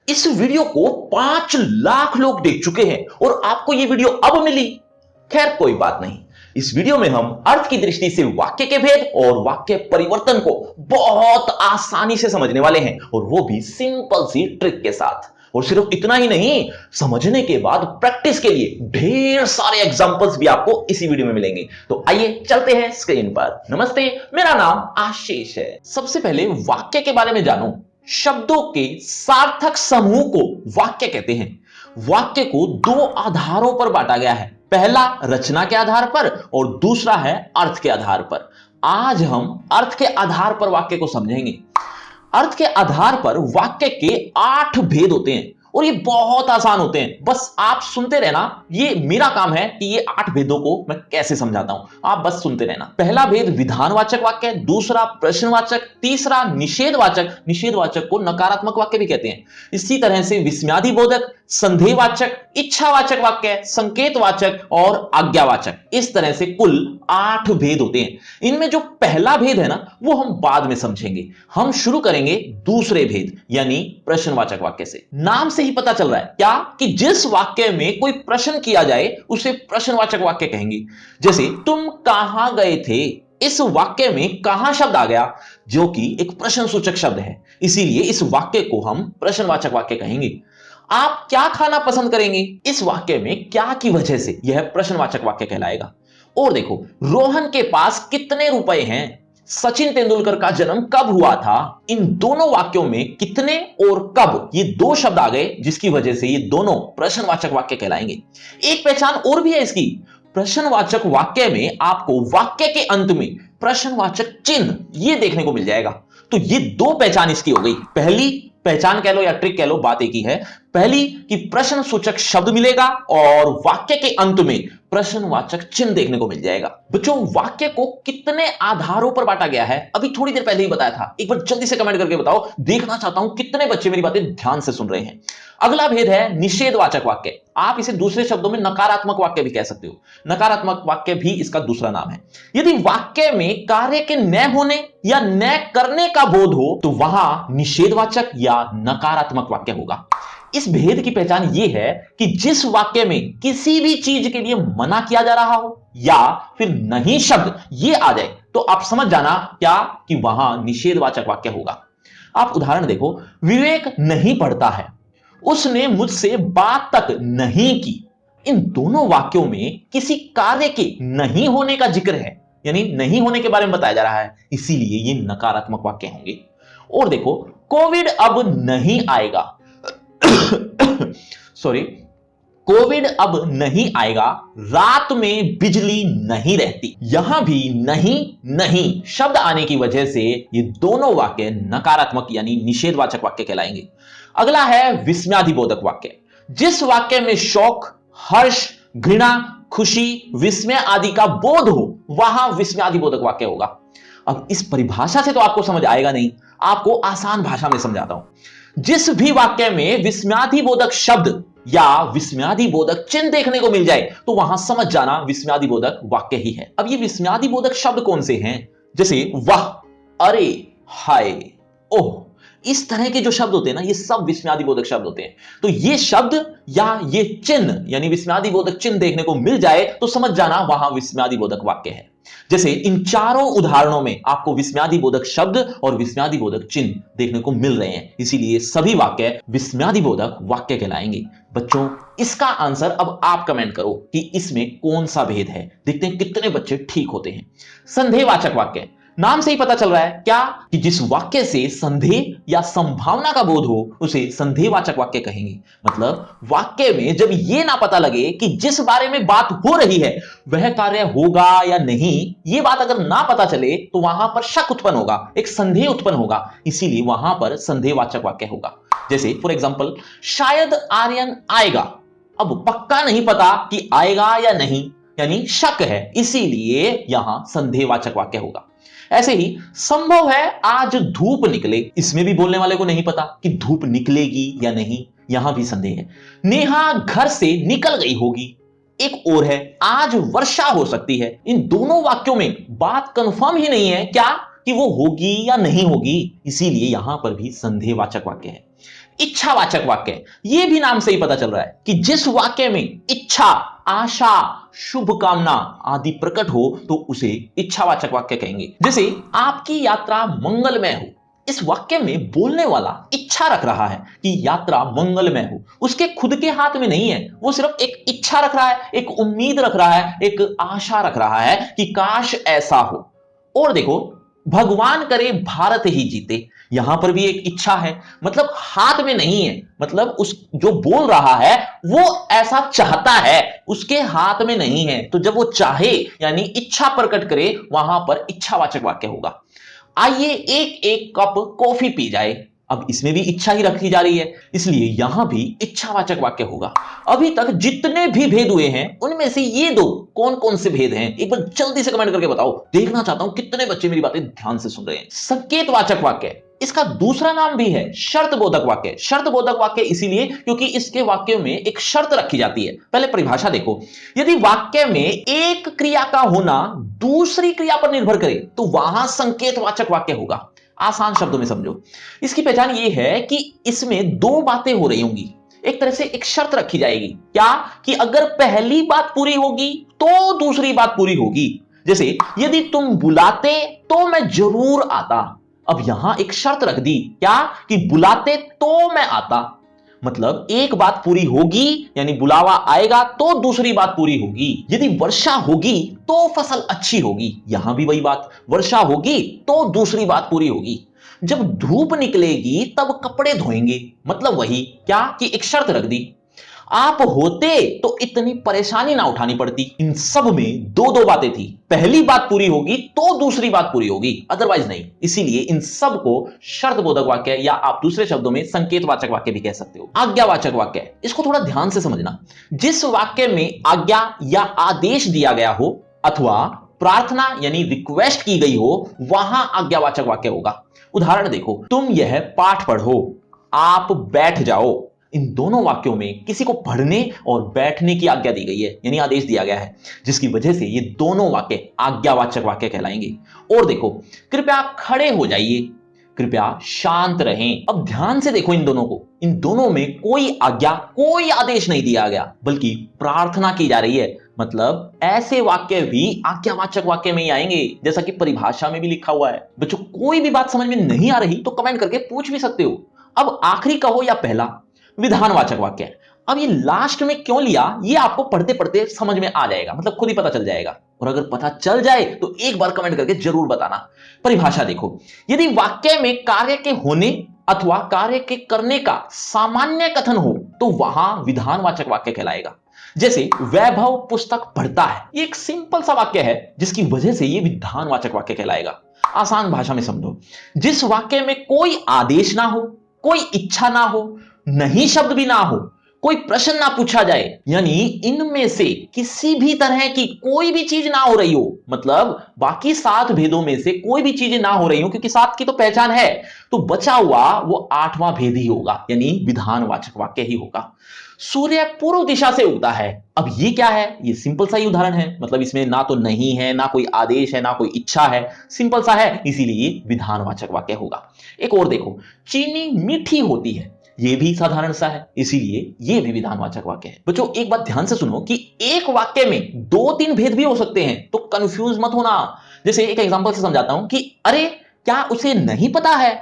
इस वीडियो को 5 लाख लोग देख चुके हैं और आपको यह वीडियो अब मिली। खैर कोई बात नहीं, इस वीडियो में हम अर्थ की दृष्टि से वाक्य के भेद और वाक्य परिवर्तन को बहुत आसानी से समझने वाले हैं, और वो भी सिंपल सी ट्रिक के साथ। और सिर्फ इतना ही नहीं, समझने के बाद प्रैक्टिस के लिए ढेर सारे एग्जांपल्स भी आपको इसी वीडियो में मिलेंगे। तो आइए चलते हैं स्क्रीन पर। नमस्ते, मेरा नाम आशीष है। सबसे पहले वाक्य के बारे में जानो। शब्दों के सार्थक समूह को वाक्य कहते हैं। वाक्य को दो आधारों पर बांटा गया है, पहला रचना के आधार पर और दूसरा है अर्थ के आधार पर। आज हम अर्थ के आधार पर वाक्य को समझेंगे। अर्थ के आधार पर वाक्य के 8 भेद होते हैं और ये बहुत आसान होते हैं। बस आप सुनते रहना, ये मेरा काम है कि ये 8 भेदों को मैं कैसे समझाता हूं, आप बस सुनते रहना। पहला भेद विधानवाचक वाक्य, दूसरा प्रश्नवाचक, तीसरा निषेधवाचक, निषेधवाचक को नकारात्मक वाक्य भी कहते हैं। इसी तरह से विस्मयादिबोधक, संदेहवाचक, इच्छावाचक वाक्य, संकेतवाचक और आज्ञावाचक। इस तरह से कुल 8 भेद होते हैं। इनमें जो पहला भेद है ना, वो हम बाद में समझेंगे। हम शुरू करेंगे दूसरे भेद यानी प्रश्नवाचक वाक्य से। नाम से ही पता चल रहा है क्या कि जिस वाक्य में कोई प्रश्न किया जाए उसे प्रश्नवाचक वाक्य कहेंगे। जैसे तुम कहां गए थे, इस वाक्य में कहां शब्द आ गया जो कि एक प्रश्नसूचक शब्द है, इसीलिए इस वाक्य को हम प्रश्नवाचक वाक्य कहेंगे। आप क्या खाना पसंद करेंगे, इस वाक्य में क्या की वजह से यह प्रश्नवाचक वाक्य कहलाएगा। और देखो, रोहन के पास कितने रुपए हैं, सचिन तेंदुलकर का जन्म कब हुआ था। इन दोनों वाक्यों में कितने और कब ये दो शब्द आ गए, जिसकी वजह से ये दोनों प्रश्नवाचक वाक्य कहलाएंगे। एक पहचान और भी है इसकी। प्रश्नवाचक वाक्य में आपको वाक्य के अंत में प्रश्नवाचक चिन्ह ये देखने को मिल जाएगा। तो ये दो पहचान इसकी हो गई। पहली पहचान कह लो या ट्रिक कह लो, बात एक ही है। पहली कि प्रश्न सूचक शब्द मिलेगा और वाक्य के अंत में प्रश्नवाचक चिन्ह देखने को मिल जाएगा। बच्चों, वाक्य को कितने आधारों पर बांटा गया है अभी थोड़ी देर पहले ही बताया था। एक बार जल्दी से कमेंट करके बताओ, देखना चाहता हूं कितने बच्चे मेरी बातें ध्यान से सुन रहे हैं। अगला भेद है निषेधवाचक वाक्य। आप इसे दूसरे शब्दों में नकारात्मक वाक्य भी कह सकते हो। नकारात्मक वाक्य भी इसका दूसरा नाम है। यदि वाक्य में कार्य के न होने या न करने का बोध हो तो वहां निषेधवाचक या नकारात्मक वाक्य होगा। इस भेद की पहचान यह है कि जिस वाक्य में किसी भी चीज के लिए मना किया जा रहा हो या फिर नहीं शब्द ये आ जाए तो आप समझ जाना क्या कि वहां निषेधवाचक वाक्य होगा। आप उदाहरण देखो, विवेक नहीं पढ़ता है, उसने मुझसे बात तक नहीं की। इन दोनों वाक्यों में किसी कार्य के नहीं होने का जिक्र है, यानी नहीं होने के बारे में बताया जा रहा है, इसीलिए ये नकारात्मक वाक्य होंगे। और देखो, कोविड अब नहीं आएगा सॉरी, कोविड अब नहीं आएगा, रात में बिजली नहीं रहती। यहां भी नहीं नहीं शब्द आने की वजह से ये दोनों वाक्य नकारात्मक यानी निषेधवाचक वाक्य कहलाएंगे। अगला है विस्मयादिबोधक वाक्य। जिस वाक्य में शौक, हर्ष, घृणा, खुशी, विस्मय आदि का बोध हो वहां विस्मयादिबोधक वाक्य होगा। अब इस परिभाषा से तो आपको समझ आएगा नहीं, आपको आसान भाषा में समझाता हूं। जिस भी वाक्य में विस्मयादिबोधक शब्द या विस्मयादिबोधक चिन्ह देखने को मिल जाए तो वहां समझ जाना विस्मयादिबोधक वाक्य ही है। अब ये विस्मयादिबोधक शब्द कौन से हैं? जैसे वाह, अरे, हाय, ओह, इस तरह के जो शब्द होते हैं ना, ये सब विस्मयादिबोधक शब्द होते हैं। तो ये शब्द या ये चिन्ह यानी विस्मयादिबोधक चिन्ह देखने को मिल जाए तो समझ जाना वहां विस्मयादिबोधक वाक्य है। जैसे इन चारों उदाहरणों में आपको विस्मयादिबोधक शब्द और विस्मयादिबोधक चिन्ह देखने को मिल रहे हैं, इसीलिए सभी वाक्य विस्मयादिबोधक वाक्य कहलाएंगे। बच्चों, इसका आंसर अब आप कमेंट करो कि इसमें कौन सा भेद है। देखते हैं कितने बच्चे ठीक होते हैं। संदेहवाचक वाक्य। नाम से ही पता चल रहा है क्या कि जिस वाक्य से संदेह या संभावना का बोध हो उसे संदेहवाचक वाक्य कहेंगे। मतलब वाक्य में जब यह ना पता लगे कि जिस बारे में बात हो रही है वह कार्य होगा या नहीं, यह बात अगर ना पता चले तो वहां पर शक उत्पन्न होगा, एक संदेह उत्पन्न होगा, इसीलिए वहां पर संदेहवाचक वाक्य होगा। जैसे फॉर एग्जाम्पल, शायद आर्यन आएगा। अब पक्का नहीं पता कि आएगा या नहीं, यानी शक है, इसीलिए यहां संदेहवाचक वाक्य होगा। ऐसे ही संभव है आज धूप निकले, इसमें भी बोलने वाले को नहीं पता कि धूप निकलेगी या नहीं, यहां भी संदेह है। नेहा घर से निकल गई होगी। एक और है, आज वर्षा हो सकती है। इन दोनों वाक्यों में बात कंफर्म ही नहीं है क्या कि वो होगी या नहीं होगी, इसीलिए यहां पर भी संदेहवाचक वाक्य है। इच्छावाचक वाक्य, यह भी नाम से ही पता चल रहा है कि जिस वाक्य में इच्छा, आशा, शुभकामना आदि प्रकट हो तो उसे इच्छावाचक वाक्य कहेंगे। जैसे आपकी यात्रा मंगलमय हो, इस वाक्य में बोलने वाला इच्छा रख रहा है कि यात्रा मंगलमय हो, उसके खुद के हाथ में नहीं है, वो सिर्फ एक इच्छा रख रहा है, एक उम्मीद रख रहा है, एक आशा रख रहा है कि काश ऐसा हो। और देखो, भगवान करे भारत ही जीते, यहां पर भी एक इच्छा है, मतलब हाथ में नहीं है, मतलब उस जो बोल रहा है वो ऐसा चाहता है, उसके हाथ में नहीं है। तो जब वो चाहे यानी इच्छा प्रकट करे, वहां पर इच्छावाचक वाक्य होगा। आइए एक एक कप कॉफी पी जाए, अब इसमें भी इच्छा ही रखी जा रही है, इसलिए यहां भी इच्छावाचक वाक्य होगा। अभी तक जितने भी भेद हुए हैं उनमें से ये दो कौन कौन से भेद हैं, एक बार जल्दी से कमेंट करके बताओ, देखना चाहता हूं कितने बच्चे मेरी बातें ध्यान से सुन रहे हैं। संकेतवाचक वाक्य, इसका दूसरा नाम भी है शर्तबोधक वाक्य। शर्तबोधक वाक्य इसीलिए क्योंकि इसके वाक्यों में एक शर्त रखी जाती है। पहले परिभाषा देखो, यदि वाक्य में एक क्रिया का होना दूसरी क्रिया पर निर्भर करे तो वहां संकेतवाचक वाक्य होगा। आसान शब्दों में समझो, इसकी पहचान यह है कि इसमें दो बातें हो रही होंगी, एक तरह से एक शर्त रखी जाएगी, क्या कि अगर पहली बात पूरी होगी तो दूसरी बात पूरी होगी। जैसे यदि तुम बुलाते तो मैं जरूर आता, अब यहां एक शर्त रख दी, क्या कि बुलाते तो मैं आता, मतलब एक बात पूरी होगी यानी बुलावा आएगा तो दूसरी बात पूरी होगी। यदि वर्षा होगी तो फसल अच्छी होगी, यहां भी वही बात, वर्षा होगी तो दूसरी बात पूरी होगी। जब धूप निकलेगी तब कपड़े धोएंगे, मतलब वही, क्या कि एक शर्त रख दी। आप होते तो इतनी परेशानी ना उठानी पड़ती। इन सब में दो दो बातें थी, पहली बात पूरी होगी तो दूसरी बात पूरी होगी, अदरवाइज नहीं। इसीलिए इन सब को शर्तबोधक वाक्य या आप दूसरे शब्दों में संकेतवाचक वाक्य भी कह सकते हो। आज्ञावाचक वाक्य, इसको थोड़ा ध्यान से समझना। जिस वाक्य में आज्ञा या आदेश दिया गया हो अथवा प्रार्थना यानी रिक्वेस्ट की गई हो, वहां आज्ञावाचक वाक्य होगा। उदाहरण देखो, तुम यह पाठ पढ़ो, आप बैठ जाओ। इन दोनों वाक्यों में किसी को पढ़ने और बैठने की आज्ञा दी गई है यानी आदेश दिया गया है, जिसकी वजह से ये दोनों वाक्य आज्ञावाचक वाक्य कहलाएंगे। और देखो, कृपया खड़े हो जाइए, कृपया शांत रहें। अब ध्यान से देखो इन दोनों को, इन दोनों में कोई आज्ञा, कोई आदेश नहीं दिया गया, बल्कि प्रार्थना की जा रही है। मतलब ऐसे वाक्य भी आज्ञावाचक वाक्य में ही आएंगे, जैसा कि परिभाषा में भी लिखा हुआ है। बच्चों, कोई भी बात समझ में नहीं आ रही तो कमेंट करके पूछ भी सकते हो। अब आखिरी कहो या पहला, विधानवाचक वाक्य। अब ये लास्ट में क्यों लिया, ये आपको पढ़ते पढ़ते समझ में आ जाएगा, मतलब खुद ही पता चल जाएगा। और अगर पता चल जाए तो एक बार कमेंट करके जरूर बताना। परिभाषा देखो, यदि वाक्य में कार्य के होने अथवा कार्य के करने का सामान्य कथन हो तो वहां विधानवाचक वाक्य कहलाएगा। जैसे वैभव पुस्तक पढ़ता है, ये एक सिंपल सा वाक्य है जिसकी वजह से ये विधानवाचक वाक्य कहलाएगा। आसान भाषा में समझो, जिस वाक्य में कोई आदेश ना हो, कोई इच्छा ना हो, नहीं शब्द भी ना हो, कोई प्रश्न ना पूछा जाए, यानी इनमें से किसी भी तरह की कोई भी चीज ना हो रही हो, मतलब बाकी 7 भेदों में से कोई भी चीजें ना हो रही हो, क्योंकि 7 की तो पहचान है, तो बचा हुआ वो 8वां भेद ही होगा, यानी विधानवाचक वाक्य ही होगा। सूर्य पूर्व दिशा से उगता है, अब ये क्या है, ये सिंपल सा ही उदाहरण है, मतलब इसमें ना तो नहीं है, ना कोई आदेश है, ना कोई इच्छा है, सिंपल सा है, इसीलिए विधानवाचक वाक्य होगा। एक और देखो, चीनी मीठी होती है, ये भी साधारण सा है, इसीलिए ये भी विधानवाचक वाक्य है। बच्चों, एक बात ध्यान से सुनो कि एक वाक्य में 2-3 भेद भी हो सकते हैं, तो कंफ्यूज मत होना। जैसे एक एग्जांपल से समझाता हूं कि अरे क्या उसे नहीं पता है।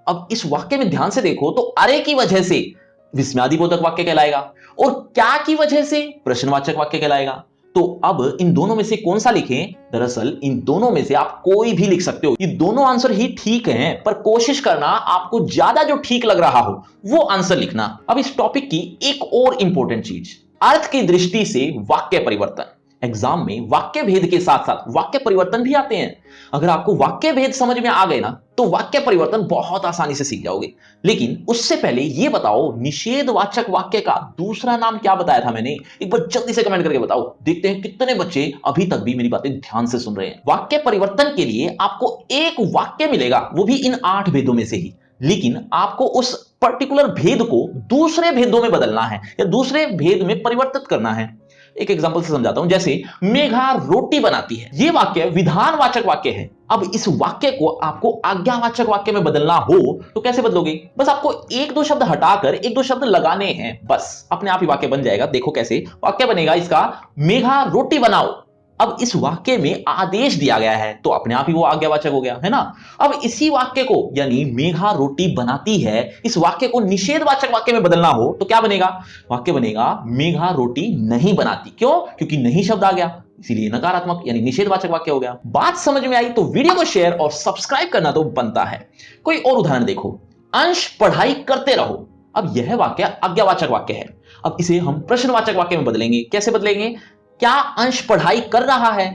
अब इस वाक्य में ध्यान से देखो तो अरे की वजह से विस्मयादिबोधक वाक्य कहलाएगा और क्या की वजह से प्रश्नवाचक वाक्य कहलाएगा। तो अब इन दोनों में से कौन सा लिखें? दरअसल इन दोनों में से आप कोई भी लिख सकते हो, ये दोनों आंसर ही ठीक हैं, पर कोशिश करना आपको ज्यादा जो ठीक लग रहा हो वो आंसर लिखना। अब इस टॉपिक की एक और इंपॉर्टेंट चीज, अर्थ की दृष्टि से वाक्य परिवर्तन। एग्जाम में वाक्य भेद के साथ साथ वाक्य परिवर्तन भी आते हैं। अगर आपको वाक्य भेद समझ में आ गए ना तो वाक्य परिवर्तन बहुत आसानी से सीख जाओगे। लेकिन उससे पहले यह बताओ, निषेधवाचक वाक्य का दूसरा नाम क्या बताया था मैंने? एक बार जल्दी से कमेंट करके बताओ, देखते हैं कितने बच्चे अभी तक भी मेरी बातें ध्यान से सुन रहे हैं। वाक्य परिवर्तन के लिए आपको एक वाक्य मिलेगा, वो भी इन 8 भेदों में से ही, लेकिन आपको उस पर्टिकुलर भेद को दूसरे भेदों में बदलना है या दूसरे भेद में परिवर्तित करना है। एक एग्जांपल से समझाता हूं, जैसे मेघा रोटी बनाती है, यह वाक्य विधानवाचक वाक्य है, अब इस वाक्य को आपको आज्ञावाचक वाक्य में बदलना हो तो कैसे बदलोगे? बस आपको एक दो शब्द हटाकर एक दो शब्द लगाने हैं, बस अपने आप ही वाक्य बन जाएगा। देखो कैसे वाक्य बनेगा इसका, मेघा रोटी बनाओ। अब इस वाक्य में आदेश दिया गया है तो अपने आप ही वो आज्ञावाचक हो गया, है ना। अब इसी वाक्य को यानी मेघा रोटी बनाती है, इस वाक्य को निषेधवाचक वाक्य में बदलना हो तो क्या बनेगा? वाक्य बनेगा मेघा रोटी नहीं बनाती। क्यों? क्योंकि नहीं शब्द आ गया, इसीलिए नकारात्मक यानी निषेधवाचक वाक्य हो गया। बात समझ में आई तो वीडियो को शेयर और सब्सक्राइब करना तो बनता है। कोई और उदाहरण देखो, अंश पढ़ाई करते रहो। अब यह वाक्य आज्ञावाचक वाक्य है। अब इसे हम प्रश्नवाचक वाक्य में बदलेंगे। कैसे बदलेंगे? क्या अंश पढ़ाई कर रहा है?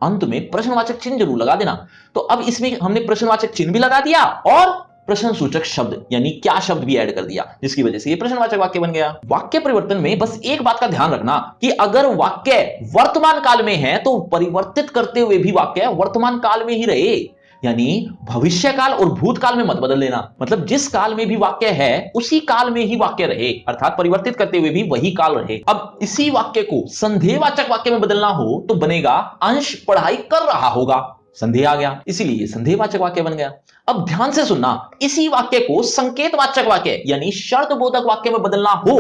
अंत में प्रश्नवाचक चिन्ह जरूर लगा देना। तो अब इसमें हमने प्रश्नवाचक चिन्ह भी लगा दिया और प्रश्नसूचक शब्द यानी क्या शब्द भी ऐड कर दिया, जिसकी वजह से ये प्रश्नवाचक वाक्य बन गया। वाक्य परिवर्तन में बस एक बात का ध्यान रखना कि अगर वाक्य वर्तमान काल में है तो परिवर्तित करते हुए भी वाक्य वर्तमान काल में ही रहे, यानी भविष्य काल और भूतकाल में मत बदल लेना। मतलब जिस काल में भी वाक्य है उसी काल में ही वाक्य रहे, अर्थात परिवर्तित करते हुए भी वही काल रहे। अब इसी वाक्य को संदेहवाचक वाक्य में बदलना हो तो बनेगा अंश पढ़ाई कर रहा होगा। संदेह आ गया, इसीलिए संदेहवाचक वाक्य बन गया। अब ध्यान से सुनना, इसी वाक्य को संकेतवाचक वाक्य यानी शर्तबोधक वाक्य में बदलना हो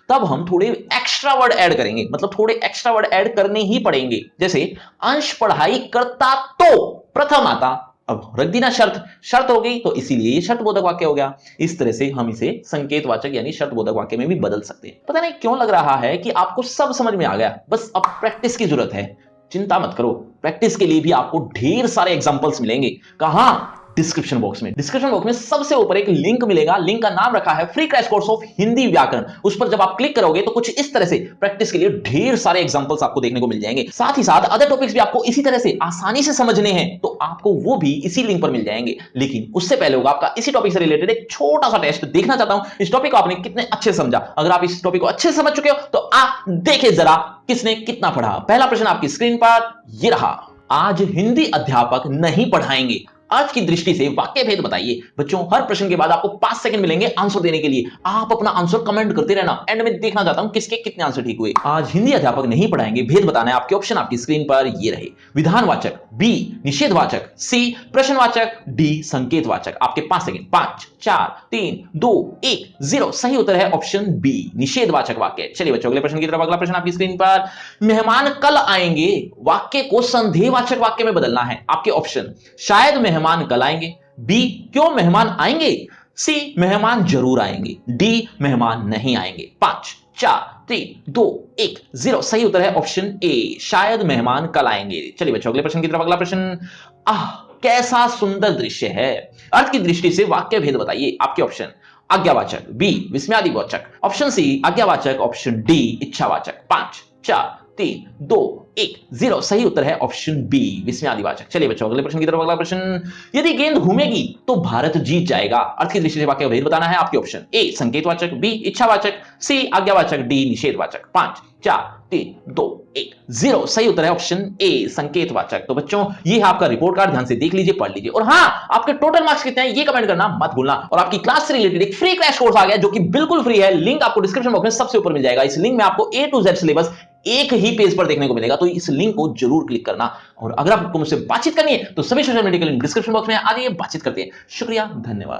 तब हम थोड़े एक्स्ट्रा वर्ड ऐड करेंगे। मतलब थोड़े एक्स्ट्रा वर्ड ऐड करने ही पड़ेंगे। जैसे अंश पढ़ाई करता तो प्रथम आता, अब रख दी ना शर्त, शर्त हो गई तो इसीलिए ये शर्तबोधक वाक्य हो गया। इस तरह से हम इसे संकेतवाचक यानी शर्तबोधक वाक्य में भी बदल सकते हैं। पता नहीं क्यों लग रहा है कि आपको सब समझ में आ गया, बस अब प्रैक्टिस की जरूरत है। चिंता मत करो, प्रैक्टिस के लिए भी आपको ढेर सारे एग्जांपल्स मिलेंगे। कहां? डिस्क्रिप्शन बॉक्स में। डिस्क्रिप्शन बॉक्स में सबसे ऊपर एक लिंक मिलेगा, लिंक का नाम रखा है free crash course of Hindi व्याकरण। उस पर जब आप क्लिक करोगे तो कुछ इस तरह से प्रैक्टिस के लिए ढेर सारे एग्जांपल्स आपको देखने को मिल जाएंगे। साथ ही साथ अदर टॉपिक्स भी आपको इसी तरह से आसानी से समझने हैं तो आपको वो भी इसी लिंक पर मिल जाएंगे। लेकिन उससे पहले होगा आपका इसी टॉपिक से रिलेटेड एक छोटा सा टेस्ट। देखना चाहता हूं इस टॉपिक को आपने कितने अच्छे से समझा। अगर आप इस टॉपिक को अच्छे से समझ चुके हो तो आप देखें जरा किसने कितना पढ़ा। पहला प्रश्न आपकी स्क्रीन पर ये रहा, आज हिंदी अध्यापक नहीं पढ़ाएंगे, अर्थ की दृष्टि से वाक्य भेद बताइए। बच्चों हर प्रश्न के बाद आपको 5 सेकंड मिलेंगे आंसर देने के लिए। आप अपना आंसर कमेंट करते रहना, एंड में देखना चाहता हूं किसके कितने आंसर ठीक हुए। आज हिंदी अध्यापक नहीं पढ़ाएंगे, भेद बताना है। आपके ऑप्शन आपकी स्क्रीन पर ये रहे, विधानवाचक, बी निषेधवाचक, सी प्रश्नवाचक, डी संकेतवाचक। आपके 5 सेकंड, 5 4 3 2 1 0। सही उत्तर है ऑप्शन बी निषेधवाचक वाक्य। चलिए बच्चों अगले प्रश्न की तरफ। अगला प्रश्न आपकी स्क्रीन पर, मेहमान कल आएंगे, वाक्य को संदेहवाचक वाक्य में बदलना है। आपके ऑप्शन, शायद मेहमान कल आएंगे, बी क्यों मेहमान आएंगे, सी मेहमान जरूर आएंगे, डी मेहमान नहीं आएंगे। 5 4 3 2 1 0। सही उत्तर है ऑप्शन ए, शायद मेहमान कल आएंगे। चलिए बच्चों अगले प्रश्न की तरफ। अगला प्रश्न, आह कैसा सुंदर दृश्य है, अर्थ की दृष्टि से वाक्य भेद बताइए। आपके ऑप्शन, आज्ञावाचक, बी विस्मयादिवाचक, ऑप्शन सी आज्ञावाचक, ऑप्शन डी इच्छावाचक। 5 4 3 2 1 0। सही उत्तर है ऑप्शन बी विस्मयादिवाचक। चलिए बच्चों अगले प्रश्न की तरफ। अगला प्रश्न, यदि गेंद घूमेगी तो भारत जीत जाएगा, अर्थ की दृष्टि से वाक्य भेद बताना है। आपके ऑप्शन, ए संकेतवाचक, बी इच्छावाचक, सी आज्ञावाचक, डी निषेधवाचक। 5 4 3 2 1 0। सही उत्तर है ऑप्शन ए संकेतवाचक। तो बच्चों ये है आपका रिपोर्ट कार्ड, ध्यान से देख लीजिए, पढ़ लीजिए। और हां, आपके टोटल मार्क्स कितने हैं ये कमेंट करना मत भूलना। और आपकी क्लास से रिलेटेड एक फ्री क्रैश कोर्स आ गया जो कि बिल्कुल फ्री है। लिंक आपको डिस्क्रिप्शन बॉक्स में सबसे ऊपर मिल जाएगा। इस लिंक में आपको ए टू जेड सिलेबस एक ही पेज पर देखने को मिलेगा, तो इस लिंक को जरूर क्लिक करना। और अगर आपको मुझसे बातचीत करनी है तो सभी सोशल मीडिया के लिंक डिस्क्रिप्शन बॉक्स में आ जाइए, बातचीत करते हैं। शुक्रिया, धन्यवाद।